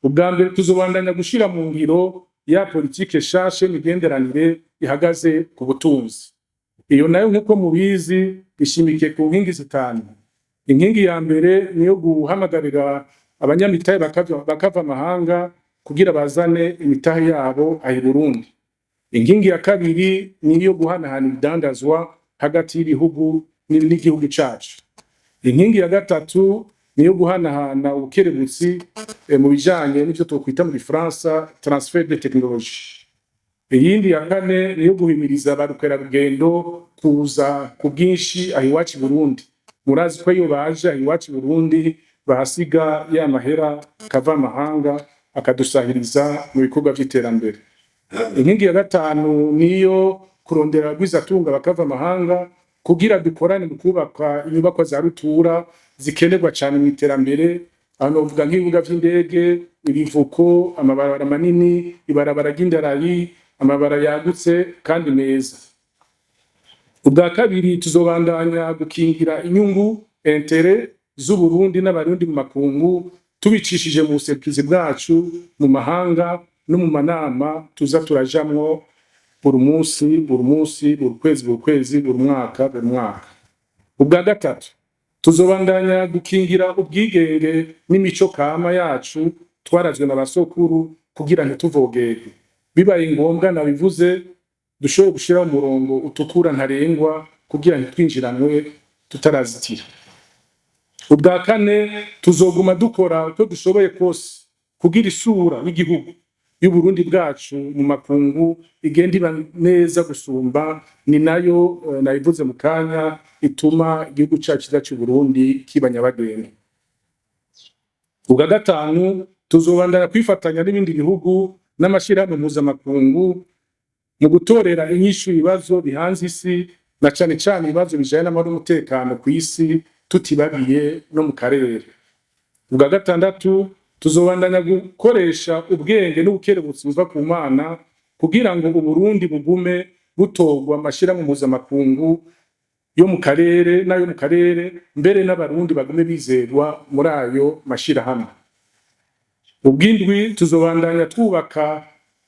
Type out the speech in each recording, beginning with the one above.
ubwa mbere tuzobandanya gushira mu ngiro ya politike shashe imigenderanire ihagaze ku butunzi. Iyo nayo nk'uko mubizi ishimikiye ku nkingi zitanu. Inkingi ya mbere niyo guhamagarira abanyamitahe bakava amahanga kugira bazane imitahe yabo ahi Burundi. Inkingi ya kabiri niyo guhanahana ibidandazwa hagati y'ibihugu n'igihugu cacu. Inkingi ya gatatu niyo guhanahana ubukerebutsi mu bijanye n'ivyo twokwita mu Gifaransa transfert de technologie. Iyindi ya kane niyo guhimiriza abarukerarugendo kuza ku bwinshi aho iwacu i Burundi. Murazi ko iyo baje aho iwacu i Burundi bahasiga ya mahera kava amahanga akadusahiriza mu bikorwa vy'iterambere. Inkingi ya gatanu niyo kurondera rwizatunga bakava amahanga kugira dukorane mu kubaka inyubako za rutura zikenerwa cyane mu iterambere, aho novuga nk'ibibuga vy'indege, ibivuko, amabarabara manini, ibarabara ry'indarayi, amabara yagutse kandi meza. Ubwa kabiri tuzobandanya gukingira inyungu intere z'Uburundi n'abarundi mu makungu tubicishije mu buserukizi bwacu mu mahanga no mu manama tuza turajamwo buri munsi, buri kwezi, buri mwaka. Ubwa gatatu tuzobandanya gukingira ubwigenge n'imico kama yacu twarazwe na basokuru kugira ntituvogere. Bibaye ngombwa nabivuze dushoboye gushira umurongo utukura ntarengwa kugira ntitwinjiranwe tutarazitira. Ubwa kane tuzoguma dukora uko dushoboye kose kugira isura y'igihugu y'Uburundi bwacu mu makungu igenda iba neza gusumba, ni nayo nabivuze mu kanya ituma igihugu cacu cy'u Burundi kiba nyabagendwa. Ubwa gatanu tuzobandanya kwifatanya n'ibindi bihugu n'amashirahamwe mpuzamakungu mu gutorera inyishu ibibazo bihanze isi na cane cane ibibazo bijanye n'amahoro n'umutekano ku isi tutibagiye no mu karere. Ubwa gatandatu tuzobandanya gukoresha ubwenge n'ubukerebutsi buva ku Mana kugira ngo Uburundi bugume butorwa amashirahamwe mpuzamakungu yo mu karere n'ayo mu karere, mbere n'abarundi bagume bizerwa muri ayo mashirahamwe. Ubwindwi tuzobandanya twubaka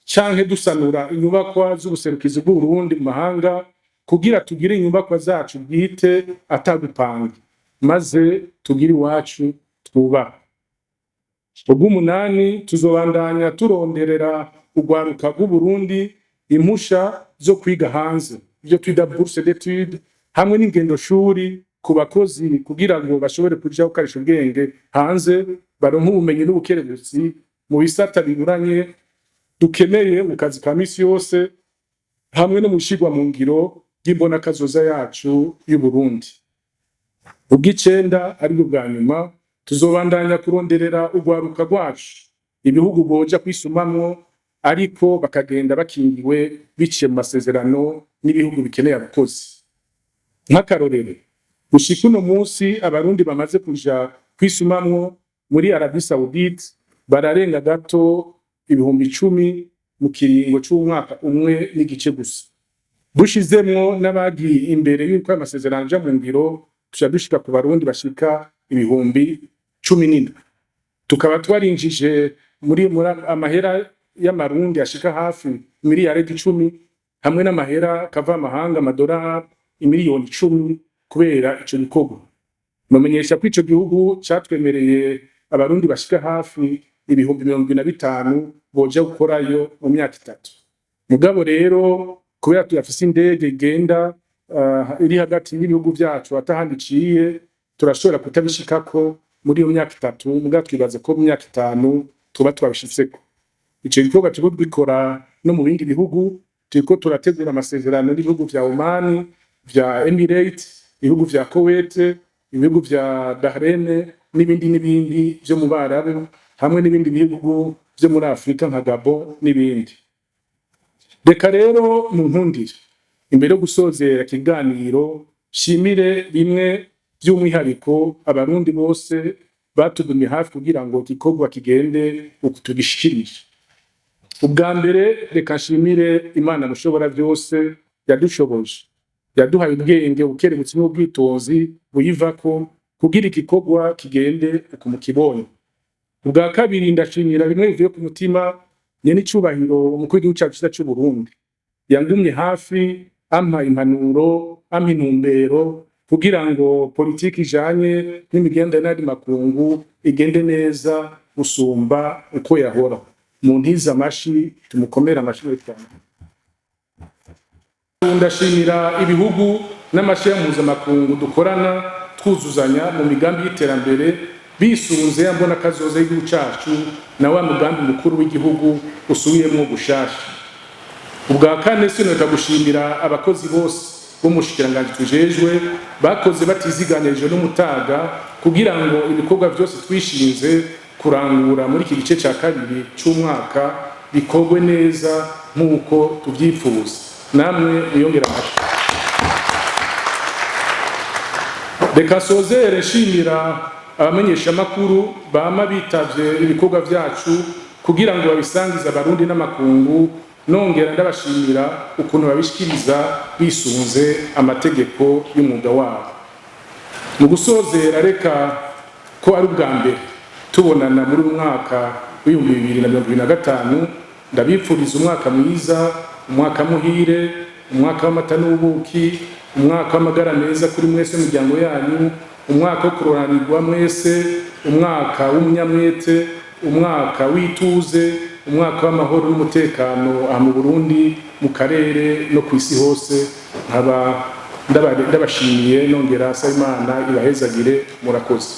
canke dusanura inyubakwa z'ubuserukizi bw'Uburundi mu mahanga kugira tugire inyubakwa zacu bwite atagupanga, maze tugire iwacu twubaha. Ubw'umunani tuzobandanya turonderera urwaruka rw'Uburundi impusha zo kwiga hanze, ivyo twita bourse d'études, hamwe n'ingendo shuri ku bakozi kugira ngo bashobore kuja gukarisha ubwenge hanze, baronke ubumenyi n'ubukerebutsi mu bisata binyuranye dukeneye mu kazi ka misi yose, hamwe no mushigwa mu ngiro y'imbonakazoza yacu y'Uburundi. Ubw'icenda ari bwo bwa nyuma tuzobandanya kuronderera urwaruka rwacu ibihugu boja kwisumamwo, ariko bakagenda bakingiwe biciye mu masezerano n'ibihugu bikeneye abakozi. Nk'akarorero, gushika uno munsi abarundi bamaze kuja kwisumamwo muri Arabie Saoudite bararenga gato 10,000 mu kiringo c'umwaka umwe n'igice gusa. Dushizemwo n'abagiye imbere y'uko amasezerano aja mu ngiro, tuca dushika ku barundi bashika 17,000. Tukaba twarinjije muri amahera y'amarundi ashika hafi miliyaridi 10 hamwe n'amahera kava amahanga amadolari imiliyoni 10 kubera ico gikorwa. Mumenyesha ko ico gihugu catwemereye abarundi bashika hafi 25,000 boja gukorayo mu myaka 3. Mugabo rero kubera tuyafise indege igenda iri hagati y'ibihugu vyacu atahandi iciye, turashobora kutabishikako muri iyo myaka 3, mugabo twibaza ko mu myaka 5 tuba twabishitseko. Ico gikorwa turiko dukora no mu bindi bihugu, turiko turategura amasezerano n'ibihugu vya Oman, vya Emirates, ibihugu vya Kuwait, ibihugu vya Bahrain n'ibindi vyo mu Barabu, hamwe n'ibindi bihugu vyo muri Afrika nka Gabon n'ibindi. Reka rero mu nkundire imbere yo gusozera ikiganiro shimire bimwe by'umwihariko abarundi bose batugumye hafi kugira ngo igikorwa kigende uko tugishikirije. Ubwa mbere reka nshimire Imana mushobora byose yadushoboje, yaduhaye ubwenge, ubukerebutsi n'ubwitonzi buyivako kugira igikorwa kigende uko mukibonye. Ubwa kabiri ndashimira bimwe bivuye ku mutima nyene icubahiro umukuru w'igihugu cacu c'u Burundi yangumye hafi ampa impanuro ampa intumbero kugira ngo politiki ijanye n'imigenderanire n'ayandi makungu igende neza gusumba uko yahora. Mu ntiza amashi tumukomere amashi cyane. Ndashimira ibihugu n'amashirahamwe mpuzamakungu dukorana twuzuzanya mu migambi y'iterambere bisunze mbona kazoza y'igihugu cacu na wa mugambi mukuru w'igihugu usubiyemwo gushasha. Ubwa kane sinota gushimira abakozi bose b'umushikiranganji tujejwe bakoze batiziganirije n'umutaga kugira ngo ibikorwa byose twishinze kurangura muri iki gice ca kabiri c'umwaka bikorwe neza nk'uko tuvyifuza. Namwe mwiyongera amashyi. Reka sozere nshimira abamenyesha makuru bama bitavye ibikorwa vyacu kugira ngo babisangize abarundi n'amakungu, nongera ndabashimira ukuntu babishikiriza bisunze amategeko y'umwuga wabo. Mu gusozera reka ko ari ubwa mbere tubonana muri umwaka w'2025 ndabipfuriza umwaka mwiza, umwaka muhire, umwaka w'amata n'ubuki, umwaka w'amagara meza kuri mwese muryango yanyu, umwaka wo kuroranirwa mwese, umwaka w'umunyamwete, umwaka w'ituze, umwaka w'amahoro n'umutekano aha mu Burundi, mu karere no kw'isi hose. Nkaba ndabashimiye nongera saba Imana ibahezagire. Murakoze.